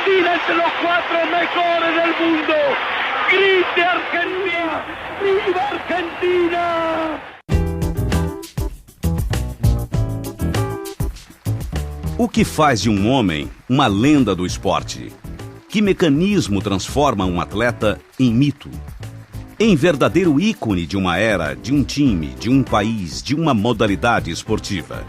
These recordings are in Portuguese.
Argentina entre los 4 mejores del mundo. ¡Grite Argentina! ¡Viva Argentina! O que faz de um homem uma lenda do esporte? Que mecanismo transforma um atleta em mito? Em verdadeiro ícone de uma era, de um time, de um país, de uma modalidade esportiva.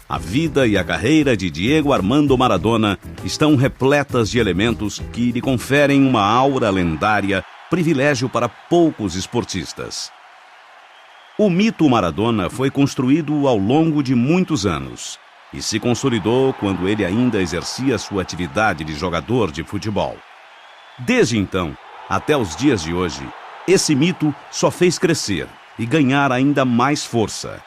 A vida e a carreira de Diego Armando Maradona estão repletas de elementos que lhe conferem uma aura lendária, privilégio para poucos esportistas. O mito Maradona foi construído ao longo de muitos anos e se consolidou quando ele ainda exercia sua atividade de jogador de futebol. Desde então, até os dias de hoje, esse mito só fez crescer e ganhar ainda mais força.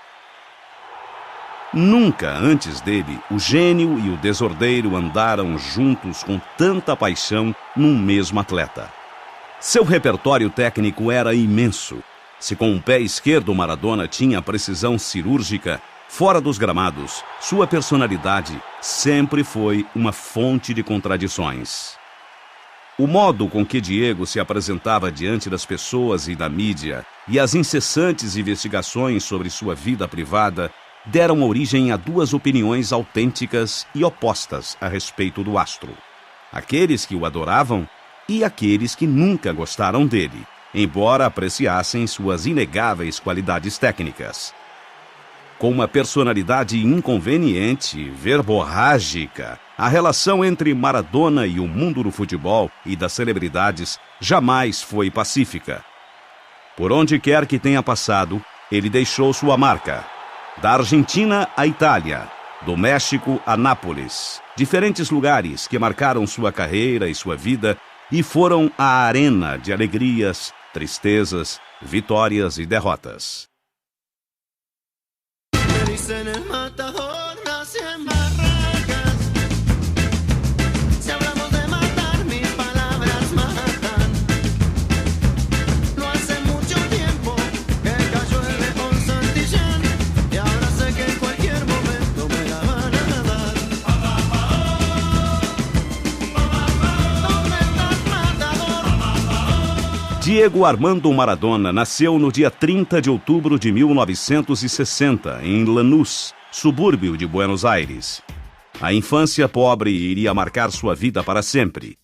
Nunca antes dele, o gênio e o desordeiro andaram juntos com tanta paixão num mesmo atleta. Seu repertório técnico era imenso. Se com o pé esquerdo Maradona tinha precisão cirúrgica, fora dos gramados, sua personalidade sempre foi uma fonte de contradições. O modo com que Diego se apresentava diante das pessoas e da mídia e as incessantes investigações sobre sua vida privada deram origem a duas opiniões autênticas e opostas a respeito do astro. Aqueles que o adoravam e aqueles que nunca gostaram dele, embora apreciassem suas inegáveis qualidades técnicas. Com uma personalidade inconveniente, verborrágica, a relação entre Maradona e o mundo do futebol e das celebridades jamais foi pacífica. Por onde quer que tenha passado, ele deixou sua marca. Da Argentina à Itália, do México a Nápoles, diferentes lugares que marcaram sua carreira e sua vida e foram a arena de alegrias, tristezas, vitórias e derrotas. Diego Armando Maradona nasceu no dia 30 de outubro de 1960, em Lanús, subúrbio de Buenos Aires. A infância pobre iria marcar sua vida para sempre.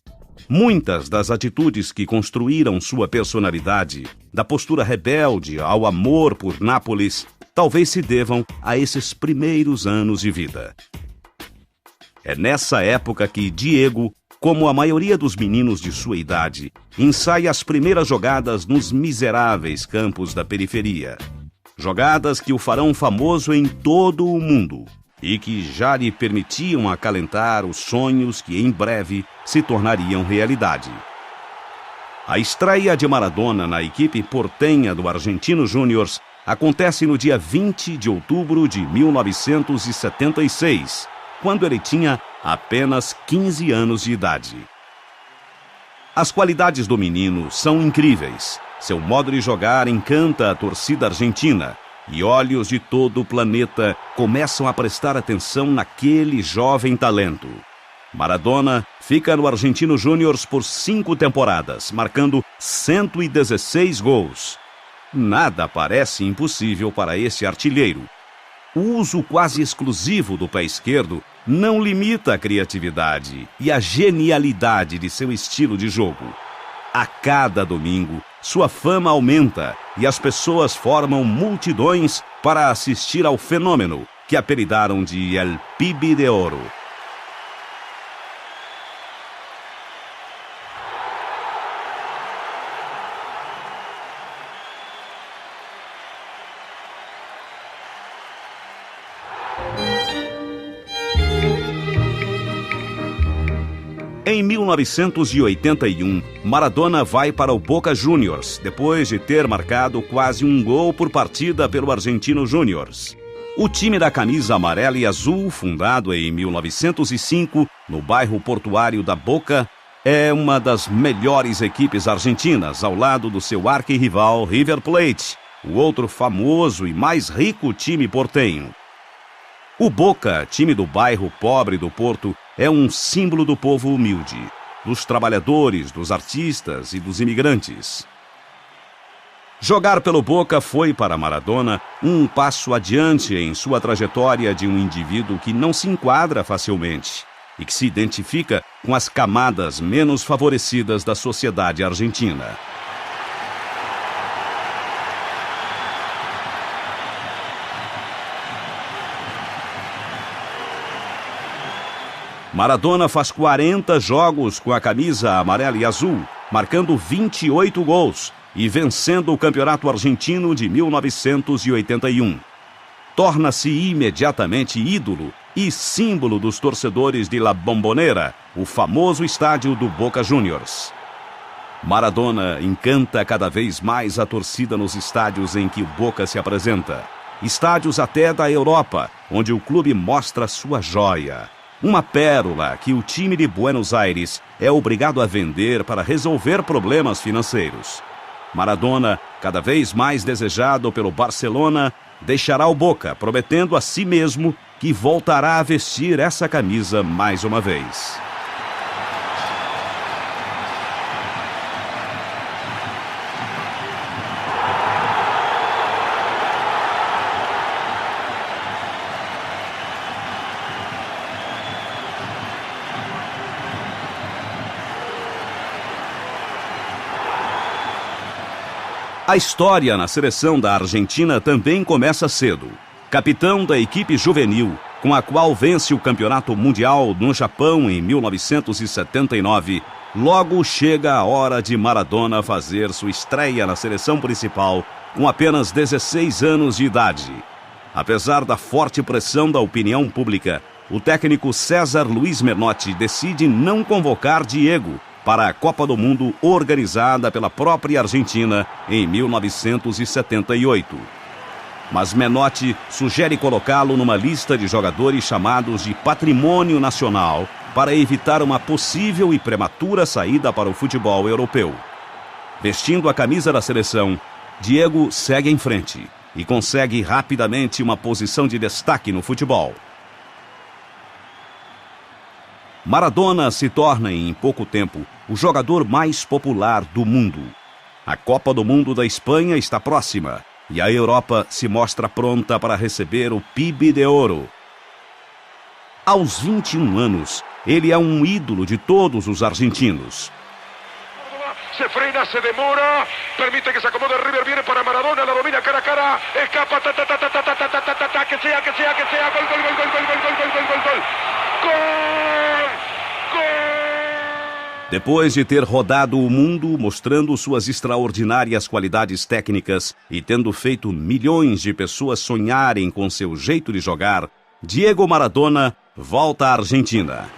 Muitas das atitudes que construíram sua personalidade, da postura rebelde ao amor por Nápoles, talvez se devam a esses primeiros anos de vida. É nessa época que Diego, como a maioria dos meninos de sua idade, ensaia as primeiras jogadas nos miseráveis campos da periferia. Jogadas que o farão famoso em todo o mundo e que já lhe permitiam acalentar os sonhos que em breve se tornariam realidade. A estreia de Maradona na equipe portenha do Argentinos Júniors acontece no dia 20 de outubro de 1976, quando ele tinha apenas 15 anos de idade. As qualidades do menino são incríveis. Seu modo de jogar encanta a torcida argentina e olhos de todo o planeta começam a prestar atenção naquele jovem talento. Maradona fica no Argentinos Júniors por 5 temporadas, marcando 116 gols. Nada parece impossível para esse artilheiro. O uso quase exclusivo do pé esquerdo não limita a criatividade e a genialidade de seu estilo de jogo. A cada domingo, sua fama aumenta e as pessoas formam multidões para assistir ao fenômeno que apelidaram de El Pibe de Oro. Em 1981, Maradona vai para o Boca Juniors, depois de ter marcado quase um gol por partida pelo Argentino Juniors. O time da camisa amarela e azul, fundado em 1905, no bairro portuário da Boca, é uma das melhores equipes argentinas, ao lado do seu arquirrival River Plate, o outro famoso e mais rico time portenho. O Boca, time do bairro pobre do Porto, é um símbolo do povo humilde, dos trabalhadores, dos artistas e dos imigrantes. Jogar pelo Boca foi para Maradona um passo adiante em sua trajetória de um indivíduo que não se enquadra facilmente e que se identifica com as camadas menos favorecidas da sociedade argentina. Maradona faz 40 jogos com a camisa amarela e azul, marcando 28 gols e vencendo o Campeonato Argentino de 1981. Torna-se imediatamente ídolo e símbolo dos torcedores de La Bombonera, o famoso estádio do Boca Juniors. Maradona encanta cada vez mais a torcida nos estádios em que o Boca se apresenta. Estádios até da Europa, onde o clube mostra sua joia. Uma pérola que o time de Buenos Aires é obrigado a vender para resolver problemas financeiros. Maradona, cada vez mais desejado pelo Barcelona, deixará o Boca, prometendo a si mesmo que voltará a vestir essa camisa mais uma vez. A história na seleção da Argentina também começa cedo. Capitão da equipe juvenil, com a qual vence o Campeonato Mundial no Japão em 1979, logo chega a hora de Maradona fazer sua estreia na seleção principal com apenas 16 anos de idade. Apesar da forte pressão da opinião pública, o técnico César Luiz Menotti decide não convocar Diego para a Copa do Mundo organizada pela própria Argentina em 1978. Mas Menotti sugere colocá-lo numa lista de jogadores chamados de Patrimônio Nacional para evitar uma possível e prematura saída para o futebol europeu. Vestindo a camisa da seleção, Diego segue em frente e consegue rapidamente uma posição de destaque no futebol. Maradona se torna, em pouco tempo, o jogador mais popular do mundo. A Copa do Mundo da Espanha está próxima e a Europa se mostra pronta para receber o Pibe de Oro. Aos 21 anos, ele é um ídolo de todos os argentinos. Se frena, se demora, permite que se acomode River, viene para Maradona, la domina cara a cara, escapa, que sea, gol, gol, gol, gol, gol, gol, gol, gol, gol, gol. Depois de ter rodado o mundo mostrando suas extraordinárias qualidades técnicas e tendo feito milhões de pessoas sonharem com seu jeito de jogar, Diego Maradona volta à Argentina.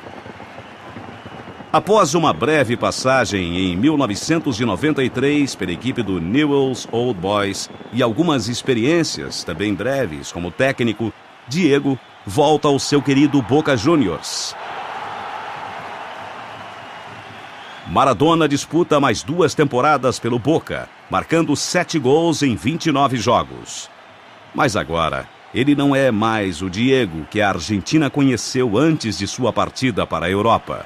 Após uma breve passagem em 1993 pela equipe do Newell's Old Boys e algumas experiências também breves como técnico, Diego volta ao seu querido Boca Juniors. Maradona disputa mais 2 temporadas pelo Boca, marcando 7 gols em 29 jogos. Mas agora, ele não é mais o Diego que a Argentina conheceu antes de sua partida para a Europa.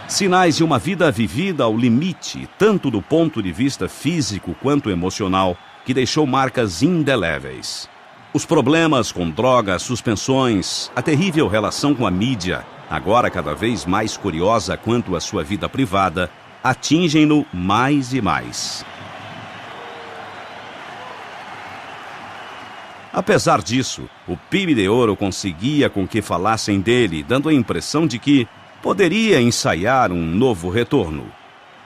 Sinais de uma vida vivida ao limite, tanto do ponto de vista físico quanto emocional, que deixou marcas indeléveis. Os problemas com drogas, suspensões, a terrível relação com a mídia, agora cada vez mais curiosa quanto à sua vida privada, atingem-no mais e mais. Apesar disso, o PIB de Ouro conseguia com que falassem dele, dando a impressão de que poderia ensaiar um novo retorno.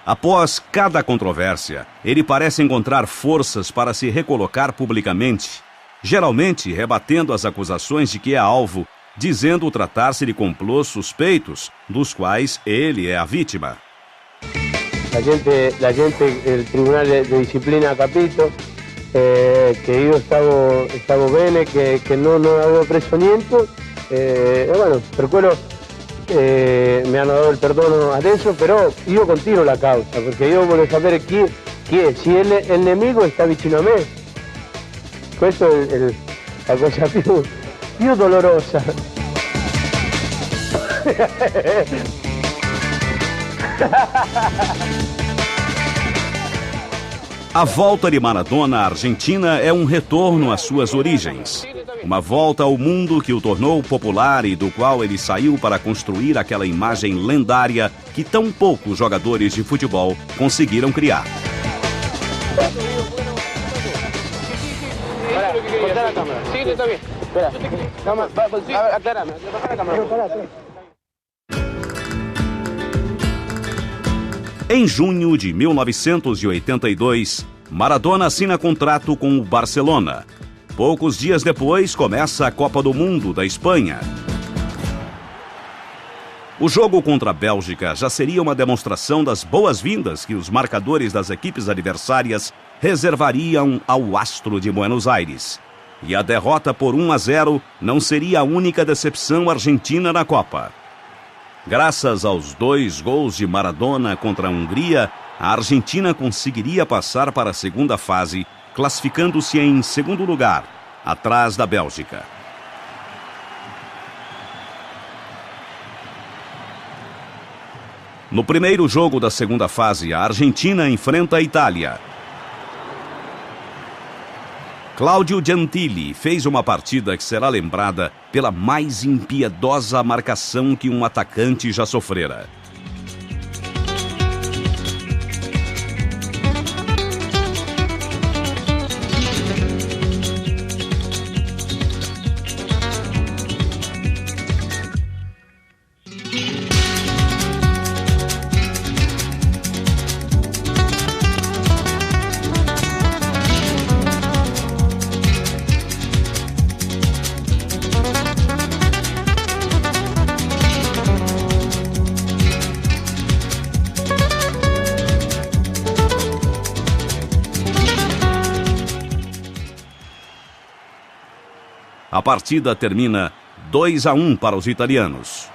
Após cada controvérsia, ele parece encontrar forças para se recolocar publicamente, geralmente rebatendo as acusações de que é alvo, dizendo tratar-se de complôs suspeitos, dos quais ele é a vítima. La gente, el Tribunal de Disciplina capito, que eu estava bem, que não hago presionamiento, bueno, recuerdo, me han dado el perdón adesso, pero io continuo la causa, porque io voglio sapere chi è, se il nemico está vicino a me. Questa è la cosa più dolorosa. A volta de Maradona à Argentina é um retorno às suas origens. Uma volta ao mundo que o tornou popular e do qual ele saiu para construir aquela imagem lendária que tão poucos jogadores de futebol conseguiram criar. Em junho de 1982, Maradona assina contrato com o Barcelona. Poucos dias depois, começa a Copa do Mundo da Espanha. O jogo contra a Bélgica já seria uma demonstração das boas-vindas que os marcadores das equipes adversárias reservariam ao astro de Buenos Aires. E a derrota por 1-0 não seria a única decepção argentina na Copa. Graças aos 2 gols de Maradona contra a Hungria, a Argentina conseguiria passar para a segunda fase, classificando-se em segundo lugar, atrás da Bélgica. No primeiro jogo da segunda fase, a Argentina enfrenta a Itália. Cláudio Gentili fez uma partida que será lembrada pela mais impiedosa marcação que um atacante já sofrera. A partida termina 2-1 para os italianos.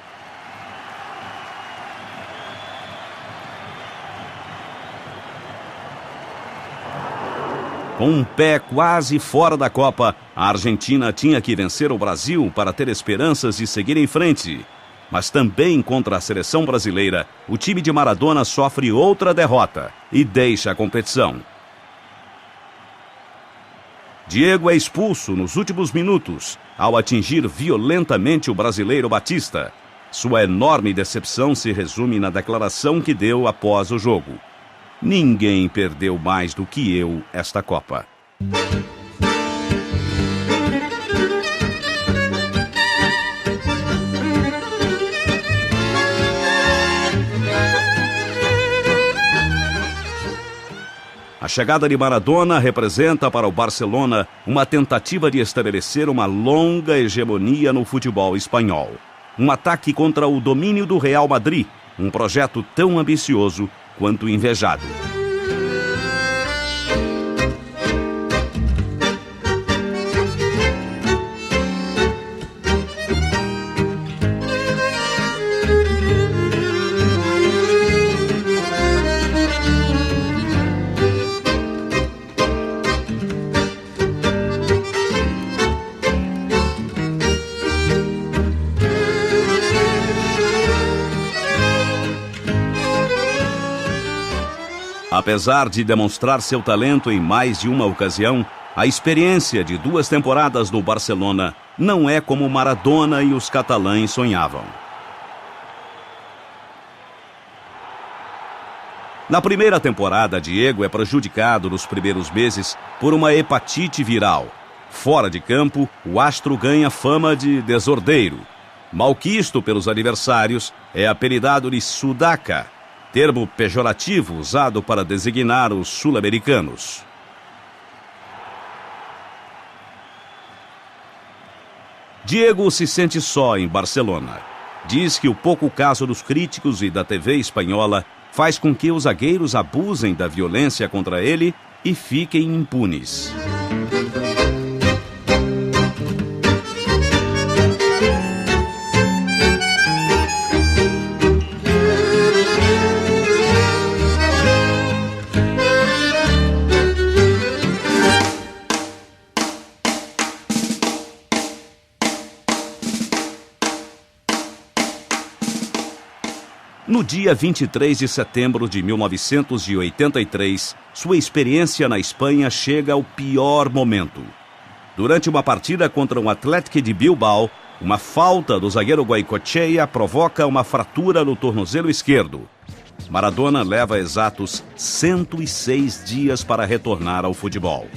Com um pé quase fora da Copa, a Argentina tinha que vencer o Brasil para ter esperanças de seguir em frente. Mas também contra a seleção brasileira, o time de Maradona sofre outra derrota e deixa a competição. Diego é expulso nos últimos minutos, ao atingir violentamente o brasileiro Batista. Sua enorme decepção se resume na declaração que deu após o jogo. Ninguém perdeu mais do que eu esta Copa. A chegada de Maradona representa para o Barcelona uma tentativa de estabelecer uma longa hegemonia no futebol espanhol. Um ataque contra o domínio do Real Madrid, um projeto tão ambicioso quanto invejado. Apesar de demonstrar seu talento em mais de uma ocasião, A experiência de 2 temporadas no Barcelona não é como Maradona e os catalães sonhavam. Na primeira temporada, Diego é prejudicado nos primeiros meses por uma hepatite viral. Fora de campo, o astro ganha fama de desordeiro. Malquisto pelos adversários, é apelidado de sudaca, termo pejorativo usado para designar os sul-americanos. Diego se sente só em Barcelona. Diz que o pouco caso dos críticos e da TV espanhola faz com que os zagueiros abusem da violência contra ele e fiquem impunes. No dia 23 de setembro de 1983, sua experiência na Espanha chega ao pior momento. Durante uma partida contra o Athletic de Bilbao, uma falta do zagueiro Goicoechea provoca uma fratura no tornozelo esquerdo. Maradona leva exatos 106 dias para retornar ao futebol.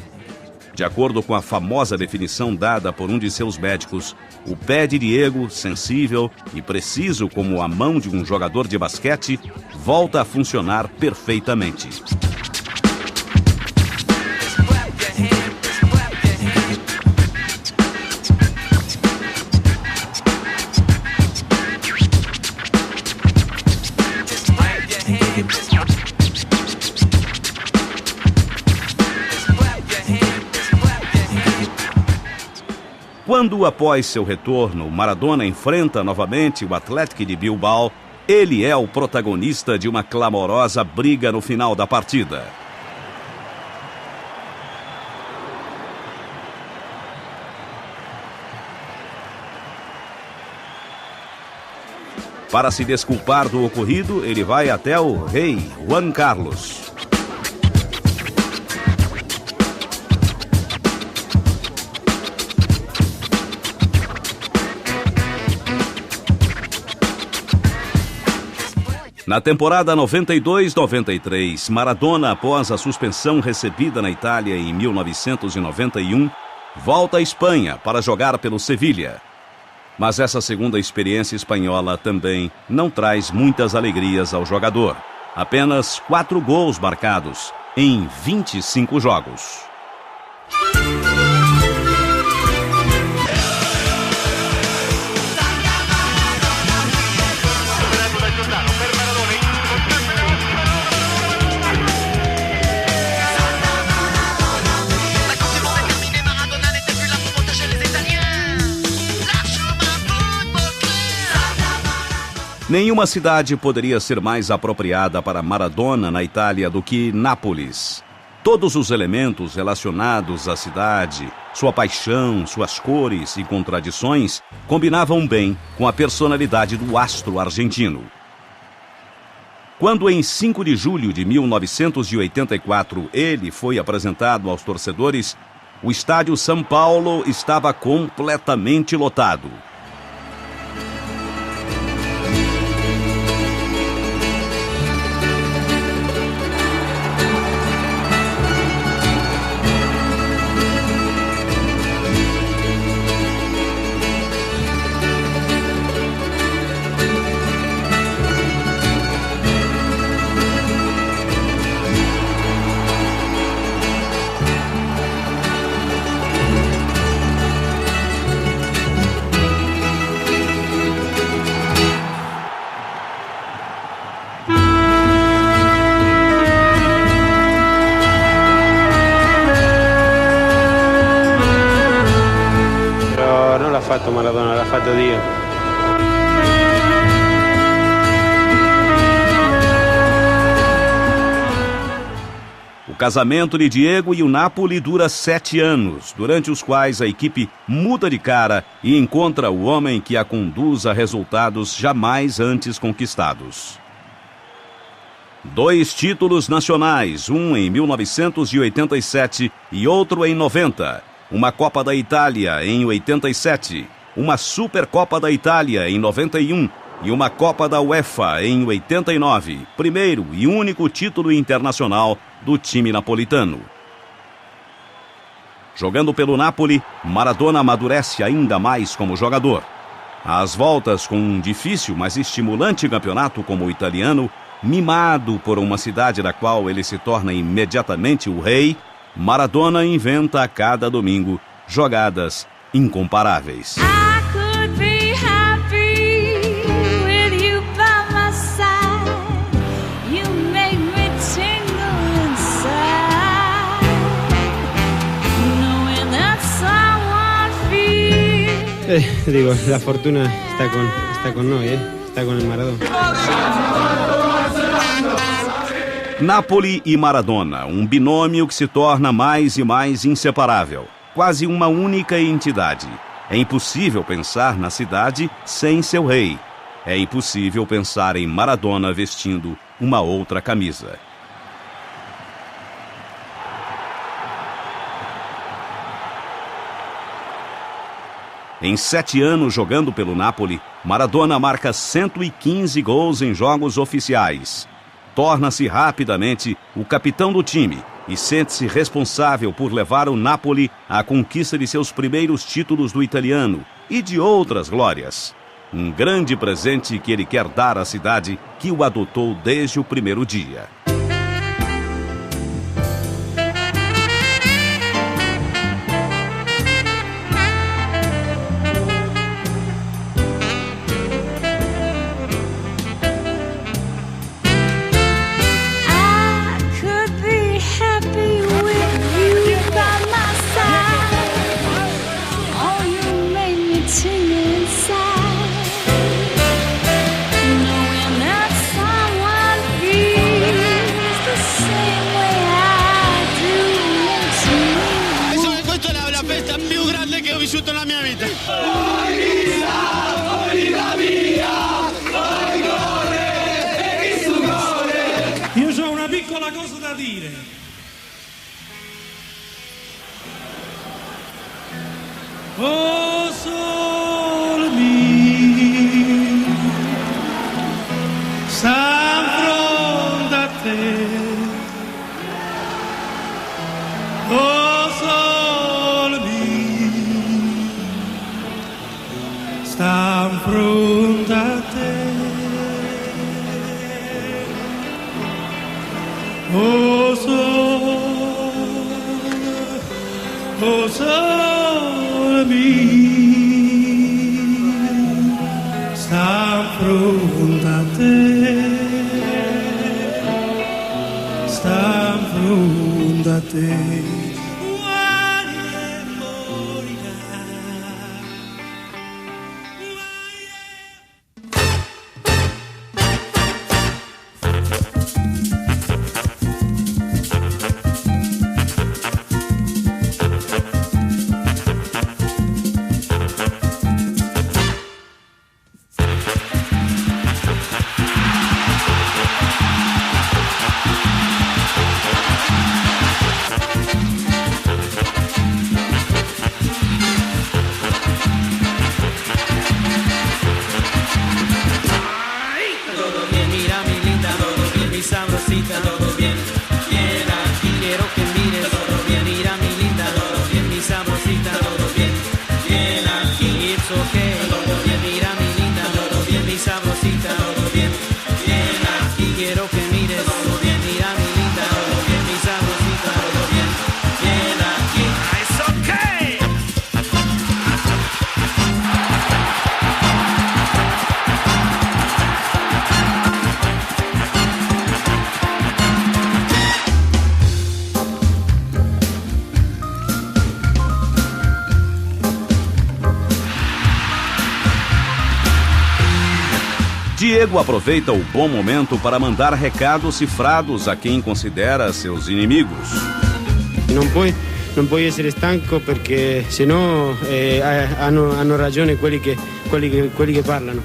De acordo com a famosa definição dada por um de seus médicos, o pé de Diego, sensível e preciso como a mão de um jogador de basquete, volta a funcionar perfeitamente. Quando, após seu retorno, Maradona enfrenta novamente o Athletic de Bilbao, ele é o protagonista de uma clamorosa briga no final da partida. Para se desculpar do ocorrido, ele vai até o rei Juan Carlos. Na temporada 92-93, Maradona, após a suspensão recebida na Itália em 1991, volta à Espanha para jogar pelo Sevilha. Mas essa segunda experiência espanhola também não traz muitas alegrias ao jogador. Apenas 4 gols marcados em 25 jogos. Nenhuma cidade poderia ser mais apropriada para Maradona na Itália do que Nápoles. Todos os elementos relacionados à cidade, sua paixão, suas cores e contradições, combinavam bem com a personalidade do astro argentino. Quando, em 5 de julho de 1984, ele foi apresentado aos torcedores, o estádio São Paulo estava completamente lotado. fatto Maradona, l'ha fatto Dio. O casamento de Diego e o Napoli dura 7 anos, durante os quais a equipe muda de cara e encontra o homem que a conduz a resultados jamais antes conquistados. 2 títulos nacionais, um em 1987 e outro em 90. Uma Copa da Itália em 87, uma Supercopa da Itália em 91 e uma Copa da UEFA em 89, primeiro e único título internacional do time napolitano. Jogando pelo Napoli, Maradona amadurece ainda mais como jogador. Às voltas com um difícil, mas estimulante campeonato como o italiano, mimado por uma cidade da qual ele se torna imediatamente o rei, Maradona inventa a cada domingo jogadas incomparáveis. Digo, la fortuna está con noi, está con el Maradona. Napoli e Maradona, um binômio que se torna mais e mais inseparável, quase uma única entidade. É impossível pensar na cidade sem seu rei. É impossível pensar em Maradona vestindo uma outra camisa. Em 7 anos jogando pelo Napoli, Maradona marca 115 gols em jogos oficiais. Torna-se rapidamente o capitão do time e sente-se responsável por levar o Napoli à conquista de seus primeiros títulos do italiano e de outras glórias. Um grande presente que ele quer dar à cidade que o adotou desde o primeiro dia. Io ho una piccola cosa da dire. Oh sole mio, sta fronte a te. Oh sole mio, sta fronte a te. Oh sole mio, sta fronte a te, sta fronte a te. Diego aproveita o bom momento para mandar recados cifrados a quem considera seus inimigos. Non puoi essere stanco perché sennò hanno ragione quelli che parlano.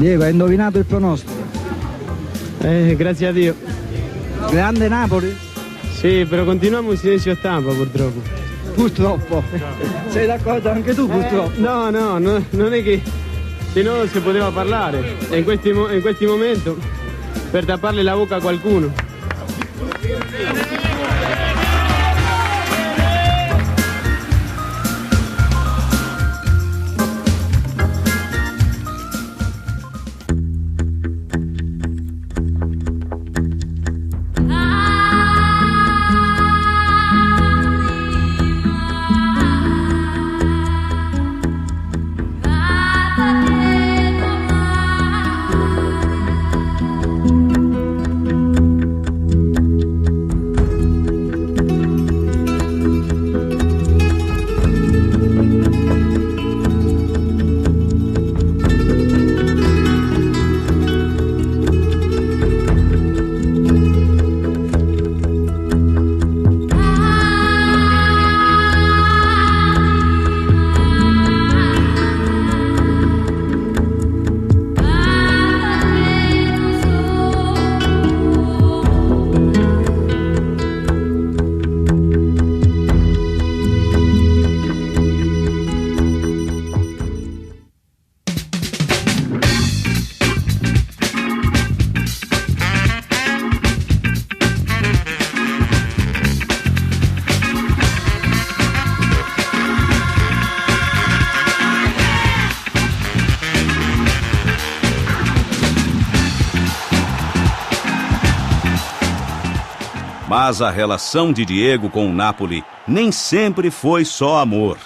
Diego, hai indovinato il pronostico? Grazie a Dio. Grande Napoli? Sì, però continuiamo in silenzio stampa purtroppo. Purtroppo. Sei d'accordo anche tu purtroppo? No, non è che se no si poteva parlare. E in questi momenti per tapparle la bocca a qualcuno. Mas a relação de Diego com o Napoli nem sempre foi só amor.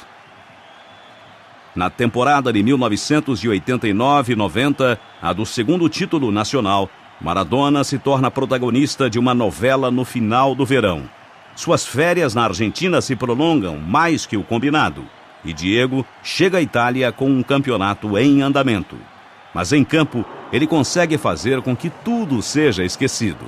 Na temporada de 1989-90, a do segundo título nacional, Maradona se torna protagonista de uma novela no final do verão. Suas férias na Argentina se prolongam mais que o combinado, e Diego chega à Itália com um campeonato em andamento. Mas em campo, ele consegue fazer com que tudo seja esquecido.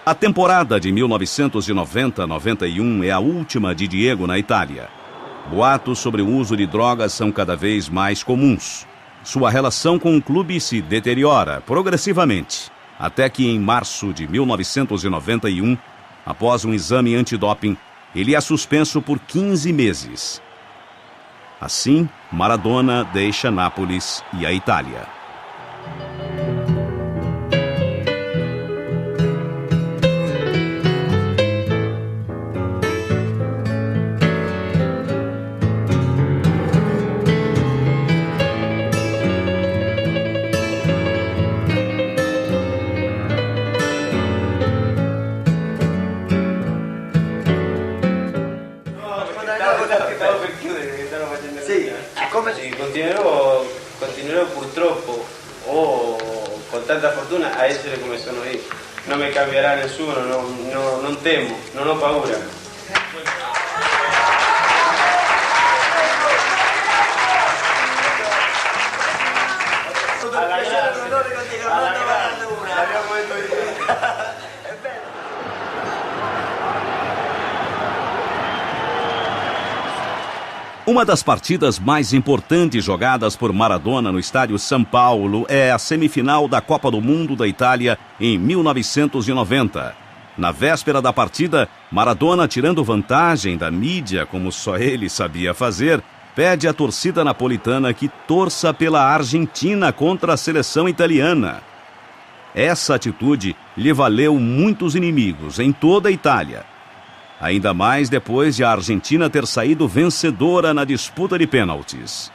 A temporada de 1990-91 é a última de Diego na Itália. Boatos sobre o uso de drogas são cada vez mais comuns. Sua relação com o clube se deteriora progressivamente, até que em março de 1991, após um exame antidoping, ele é suspenso por 15 meses. Assim, Maradona deixa Nápoles e a Itália. Continuerò purtroppo o con tanta fortuna a essere come sono io. Non mi cambierà nessuno, non temo, non ho paura. Uma das partidas mais importantes jogadas por Maradona no estádio São Paulo é a semifinal da Copa do Mundo da Itália em 1990. Na véspera da partida, Maradona, tirando vantagem da mídia, como só ele sabia fazer, pede à torcida napolitana que torça pela Argentina contra a seleção italiana. Essa atitude lhe valeu muitos inimigos em toda a Itália. Ainda mais depois de a Argentina ter saído vencedora na disputa de pênaltis.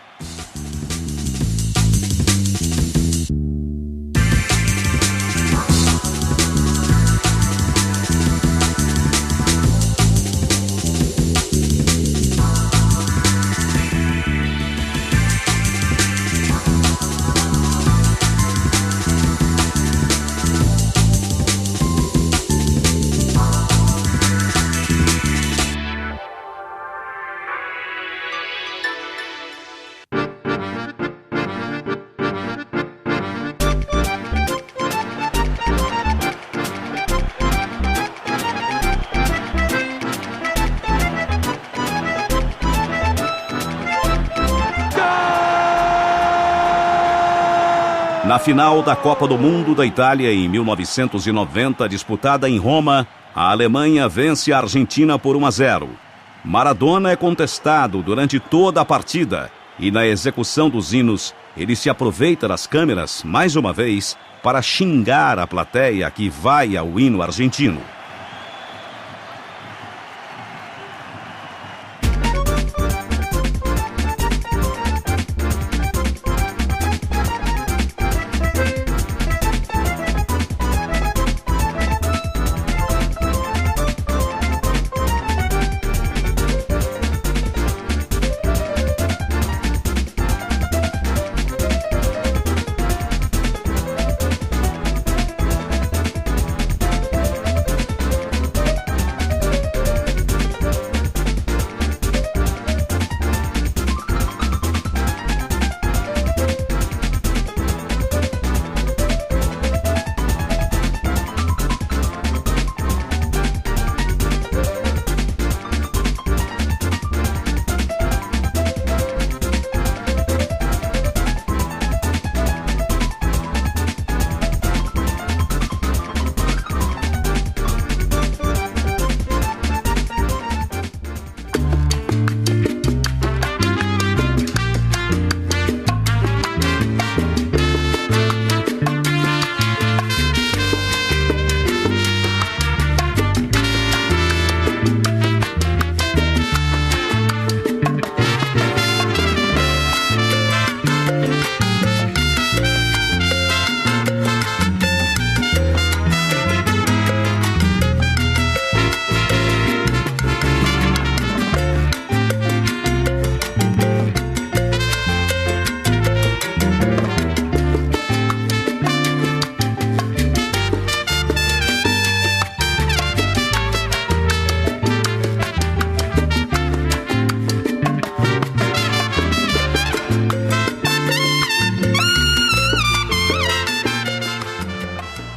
Na final da Copa do Mundo da Itália em 1990, disputada em Roma, a Alemanha vence a Argentina por 1-0. Maradona é contestado durante toda a partida e na execução dos hinos, ele se aproveita das câmeras, mais uma vez, para xingar a plateia que vai ao hino argentino.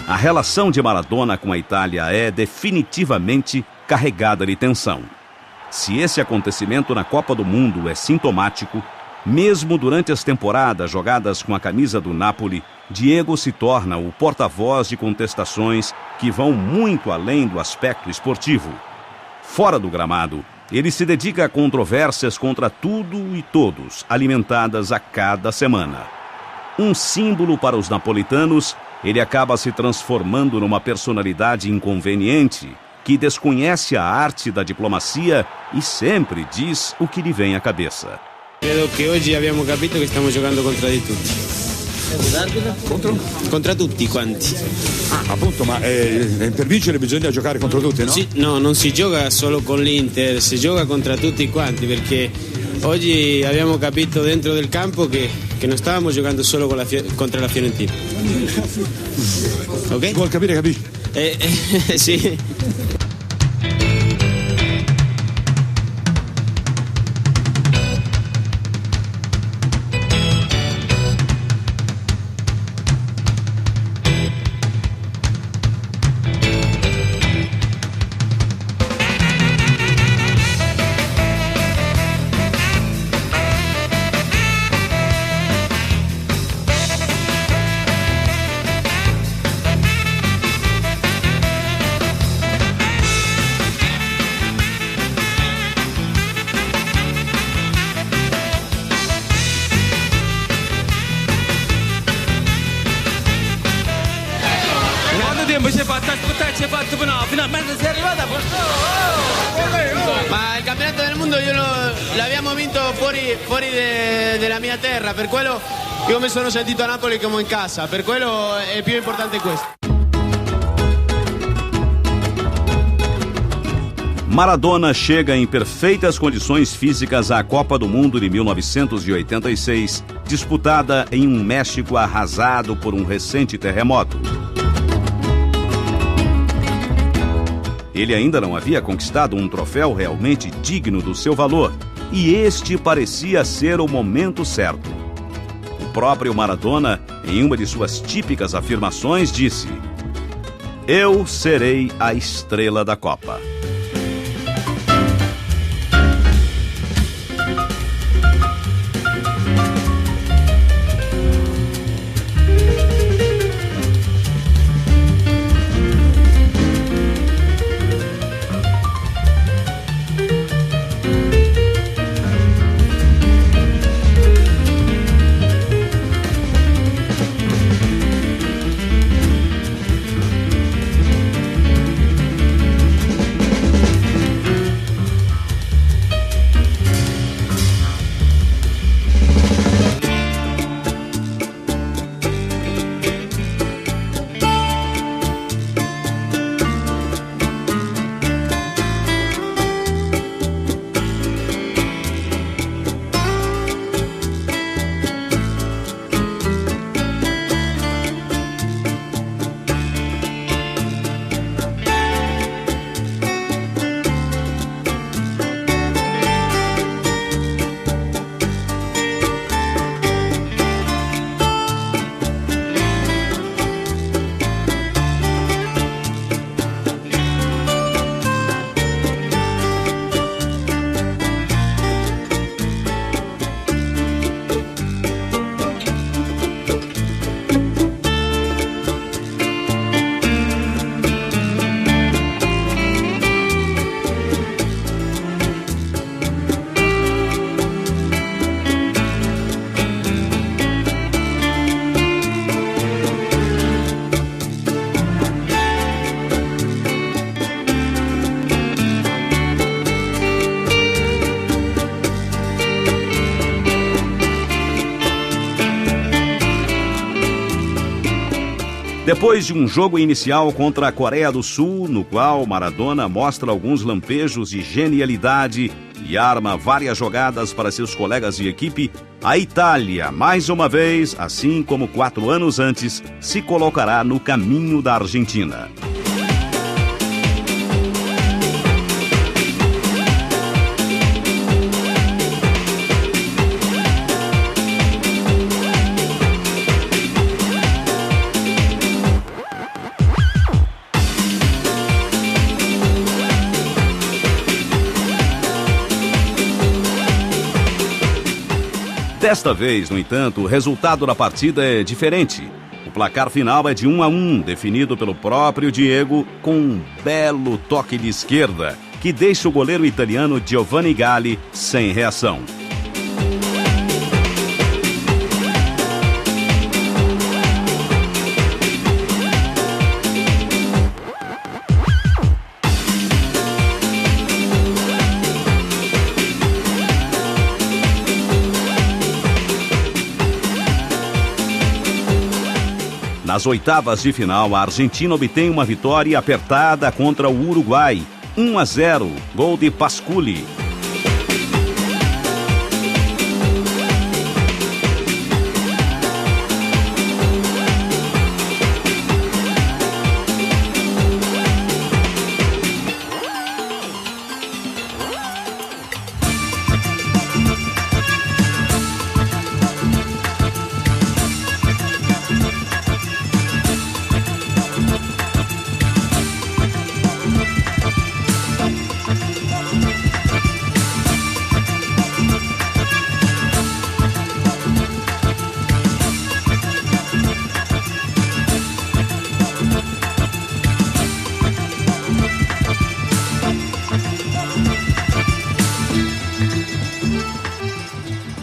A relação de Maradona com a Itália é definitivamente carregada de tensão. Se esse acontecimento na Copa do Mundo é sintomático, mesmo durante as temporadas jogadas com a camisa do Napoli, Diego se torna o porta-voz de contestações que vão muito além do aspecto esportivo. Fora do gramado, ele se dedica a controvérsias contra tudo e todos, alimentadas a cada semana. Um símbolo para os napolitanos, ele acaba se transformando numa personalidade inconveniente que desconhece a arte da diplomacia e sempre diz o que lhe vem à cabeça. Credo che oggi abbiamo capito che stiamo giocando contro di tutti. Contra tutti quanti. Appunto, ma per vincere bisogna giocare contro tutti, no? Sì, no, non si gioca solo con l'Inter, si gioca contra tutti quanti, perché oggi abbiamo capito dentro del campo che non stavamo giocando solo contro la Fiorentina. Ok? Vuol capire, capisci? Sì. quanto tempo ci hai fatto finalmente sei arrivata? Ma il campionato del mondo io l'abbiamo vinto fuori della mia terra, per quello io mi sono sentito a Napoli come in casa, per quello è più importante questo. Maradona chega em perfeitas condições físicas à Copa do Mundo de 1986, disputada em um México arrasado por um recente terremoto. Ele ainda não havia conquistado um troféu realmente digno do seu valor, e este parecia ser o momento certo. O próprio Maradona, em uma de suas típicas afirmações, disse: "Eu serei a estrela da Copa." Depois de um jogo inicial contra a Coreia do Sul, no qual Maradona mostra alguns lampejos de genialidade e arma várias jogadas para seus colegas de equipe, a Itália, mais uma vez, assim como 4 anos antes, se colocará no caminho da Argentina. Desta vez, no entanto, o resultado da partida é diferente. O placar final é de 1-1, definido pelo próprio Diego com um belo toque de esquerda, que deixa o goleiro italiano Giovanni Galli sem reação. Nas oitavas de final, a Argentina obtém uma vitória apertada contra o Uruguai, 1-0, gol de Pasculi.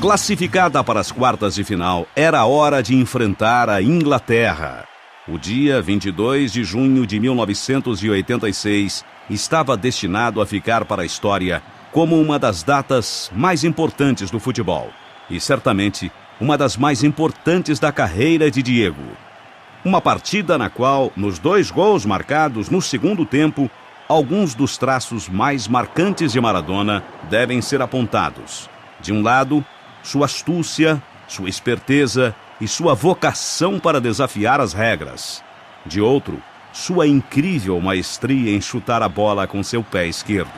Classificada para as quartas de final, era hora de enfrentar a Inglaterra. O dia 22 de junho de 1986 estava destinado a ficar para a história como uma das datas mais importantes do futebol e, certamente, uma das mais importantes da carreira de Diego. Uma partida na qual, nos 2 gols marcados no segundo tempo, alguns dos traços mais marcantes de Maradona devem ser apontados. De um lado, sua astúcia, sua esperteza e sua vocação para desafiar as regras. De outro, sua incrível maestria em chutar a bola com seu pé esquerdo.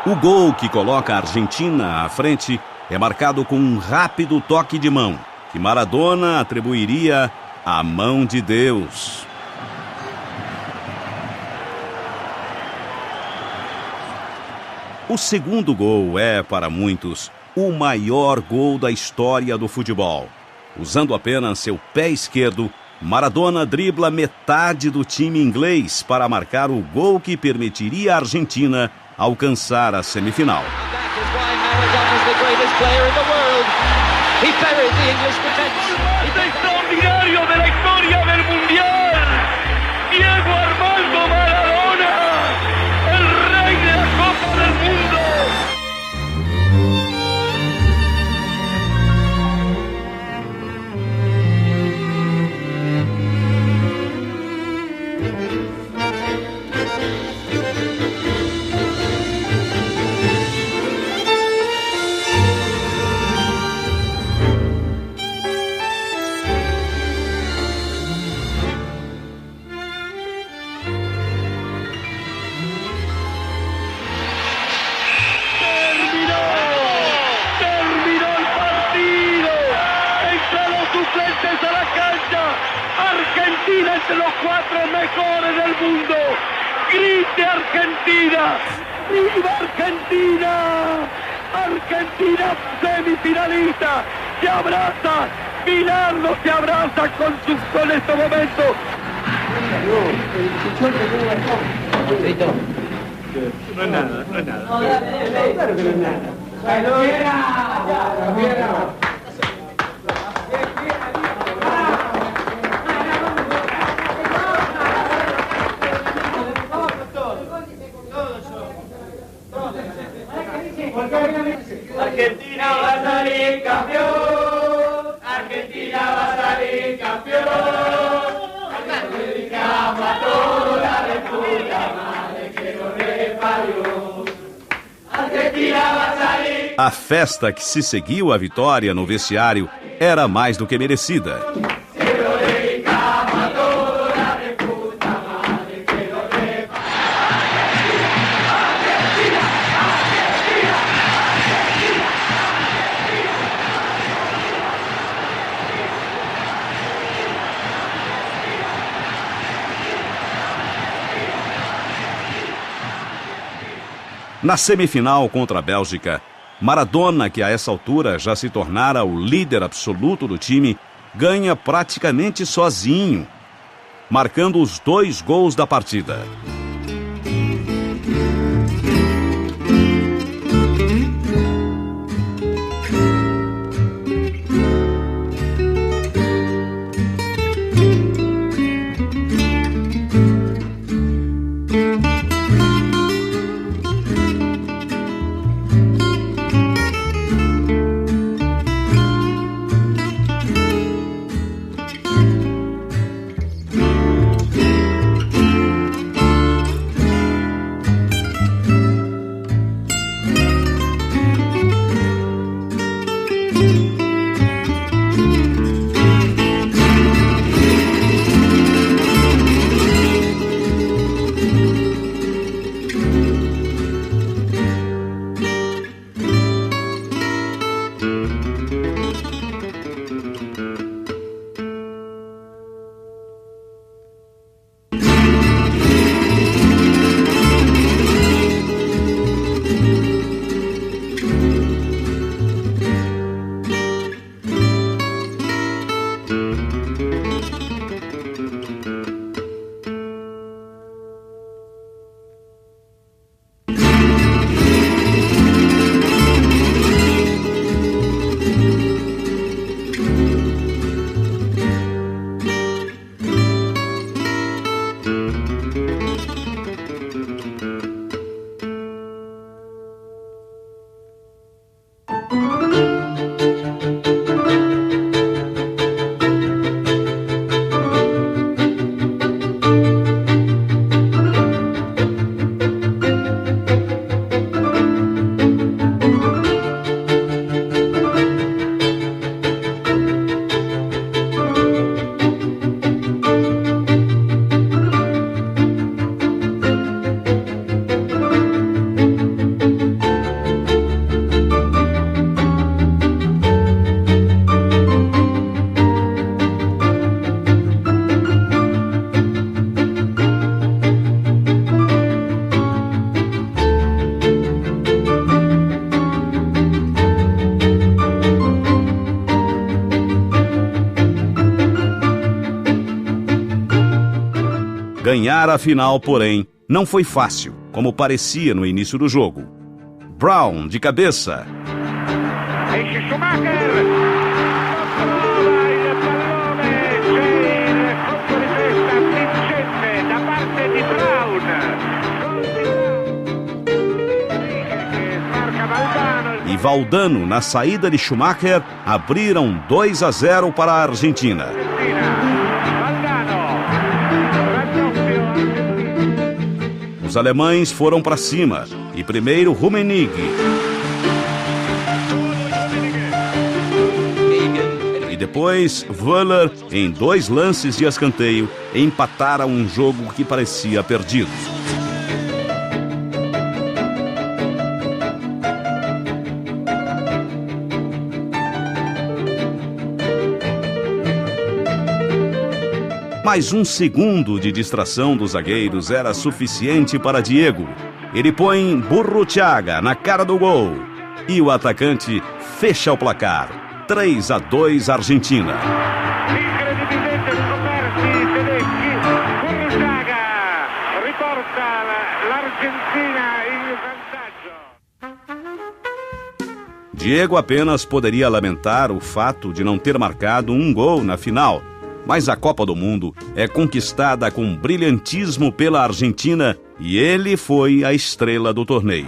O gol que coloca a Argentina à frente é marcado com um rápido toque de mão, que Maradona atribuiria à mão de Deus. O segundo gol é, para muitos, o maior gol da história do futebol. Usando apenas seu pé esquerdo, Maradona dribla metade do time inglês para marcar o gol que permitiria à Argentina alcançar a semifinal. Extraordinario de la historia del Mundial, Diego Armando Maradona, el rey de la Copa del Mundo. Argentina entre los 4 mejores del mundo. ¡Grite Argentina! ¡Viva Argentina! Argentina semifinalista. Se abraza. Bilardo se abraza con estos momentos. No es nada, no es nada. Claro que no es nada. Argentina va a salir campeón, Argentina va a salir campeón, le dedicamos a toda la República Madre que nos reparió. Argentina va a salir. A festa que se seguiu à vitória no vestiário era mais do que merecida. Na semifinal contra a Bélgica, Maradona, que a essa altura já se tornara o líder absoluto do time, ganha praticamente sozinho, marcando os 2 gols da partida. Ganhar a final, porém, não foi fácil, como parecia no início do jogo. Brown, de cabeça. Esce Schumacher, controlla il pallone, c'è il colpo di testa vincente da parte di Brown. Che smarca Valdano. E Valdano, na saída de Schumacher, abriram 2-0 para a Argentina. Os alemães foram para cima, e primeiro Rummenigge. E depois Wöhler, em 2 lances de escanteio, empataram um jogo que parecia perdido. Mais um segundo de distração dos zagueiros era suficiente para Diego. Ele põe Burruchaga na cara do gol. E o atacante fecha o placar. 3-2 Argentina. Incredibilmente scoperti i tedeschi. Burruchaga riporta l'Argentina in vantaggio. Diego apenas poderia lamentar o fato de não ter marcado um gol na final. Mas a Copa do Mundo é conquistada com brilhantismo pela Argentina e ele foi a estrela do torneio.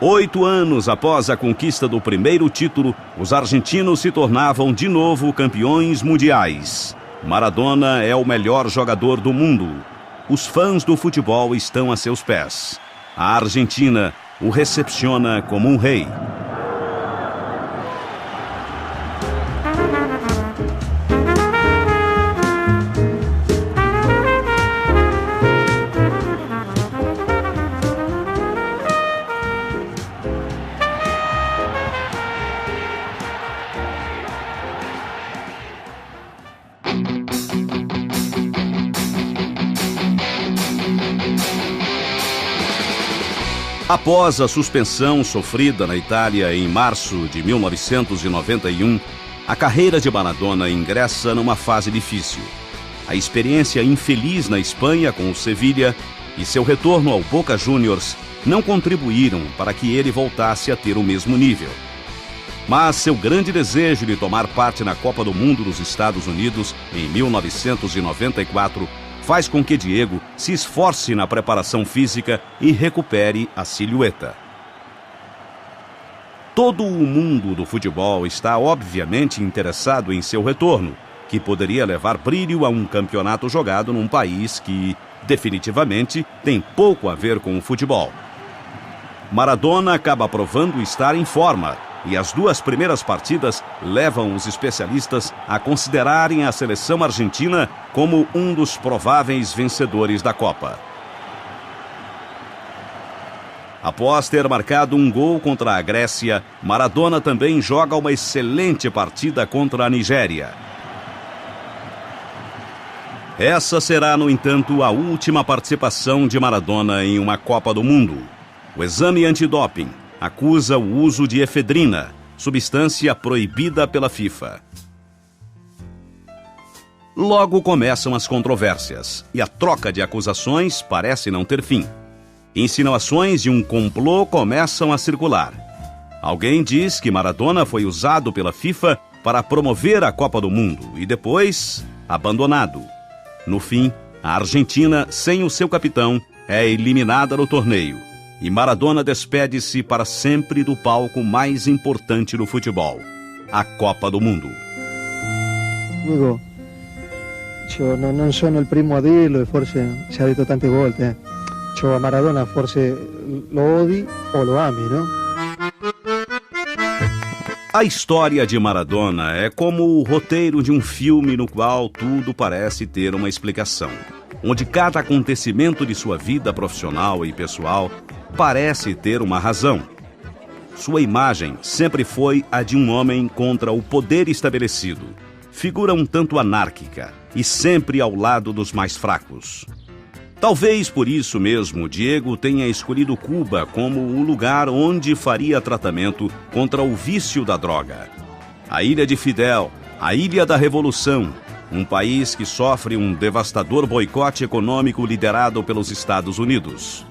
Oito anos após a conquista do primeiro título, os argentinos se tornavam de novo campeões mundiais. Maradona é o melhor jogador do mundo. Os fãs do futebol estão a seus pés. A Argentina o recepciona como um rei. Após a suspensão sofrida na Itália em março de 1991, a carreira de Maradona ingressa numa fase difícil. A experiência infeliz na Espanha com o Sevilha e seu retorno ao Boca Juniors não contribuíram para que ele voltasse a ter o mesmo nível. Mas seu grande desejo de tomar parte na Copa do Mundo dos Estados Unidos em 1994 faz com que Diego se esforce na preparação física e recupere a silhueta. Todo o mundo do futebol está obviamente interessado em seu retorno, que poderia levar brilho a um campeonato jogado num país que, definitivamente, tem pouco a ver com o futebol. Maradona acaba provando estar em forma e as 2 primeiras partidas levam os especialistas a considerarem a seleção argentina como um dos prováveis vencedores da Copa. Após ter marcado um gol contra a Grécia, Maradona também joga uma excelente partida contra a Nigéria. Essa será, no entanto, a última participação de Maradona em uma Copa do Mundo. O exame antidoping acusa o uso de efedrina, substância proibida pela FIFA. Logo começam as controvérsias e a troca de acusações parece não ter fim. Insinuações de um complô começam a circular. Alguém diz que Maradona foi usado pela FIFA para promover a Copa do Mundo e depois abandonado. No fim, a Argentina, sem o seu capitão, é eliminada do torneio e Maradona despede-se para sempre do palco mais importante do futebol, a Copa do Mundo. Amigo, yo no sono el primo dele, forse se ha visto tante volte. Yo a Maradona forse lo odi o lo ame, não? A história de Maradona é como o roteiro de um filme no qual tudo parece ter uma explicação, onde cada acontecimento de sua vida profissional e pessoal parece ter uma razão. Sua imagem sempre foi a de um homem contra o poder estabelecido, figura um tanto anárquica e sempre ao lado dos mais fracos. Talvez por isso mesmo Diego tenha escolhido Cuba como o lugar onde faria tratamento contra o vício da droga. A ilha de Fidel, a ilha da Revolução, um país que sofre um devastador boicote econômico liderado pelos Estados Unidos.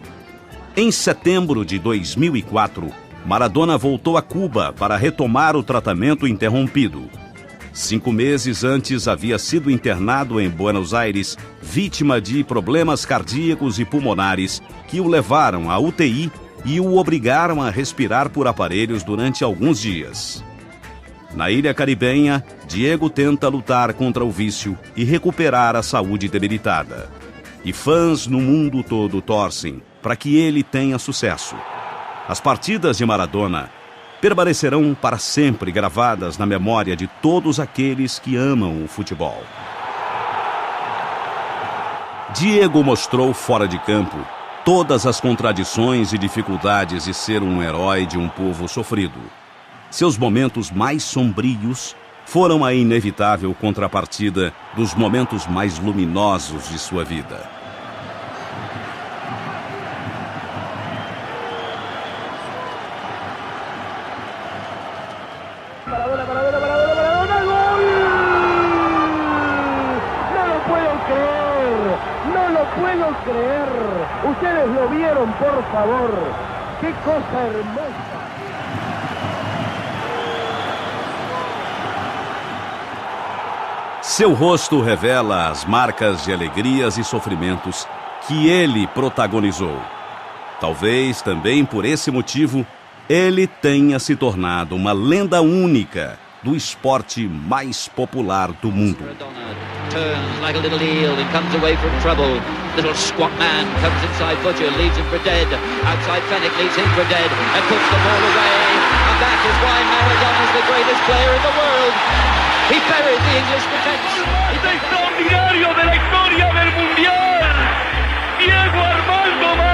Em setembro de 2004, Maradona voltou a Cuba para retomar o tratamento interrompido. 5 meses antes havia sido internado em Buenos Aires, vítima de problemas cardíacos e pulmonares que o levaram à UTI e o obrigaram a respirar por aparelhos durante alguns dias. Na ilha caribenha, Diego tenta lutar contra o vício e recuperar a saúde debilitada. E fãs no mundo todo torcem para que ele tenha sucesso. As partidas de Maradona permanecerão para sempre gravadas na memória de todos aqueles que amam o futebol. Diego mostrou fora de campo todas as contradições e dificuldades de ser um herói de um povo sofrido. Seus momentos mais sombrios foram a inevitável contrapartida dos momentos mais luminosos de sua vida. Ustedes lo vieron, por favor. Qué cosa hermosa. Seu rosto revela as marcas de alegrias e sofrimentos que ele protagonizou. Talvez também por esse motivo, ele tenha se tornado uma lenda única do esporte mais popular do mundo. Turns like a little eel and comes away from trouble. Little squat man comes inside Butcher, leaves him for dead. Outside Fennick leaves him for dead and puts the ball away. And that is why Maradona is the greatest player in the world. He buried the English defense. ¡Es extraordinario de la historia del Mundial! Diego Armando Maradona.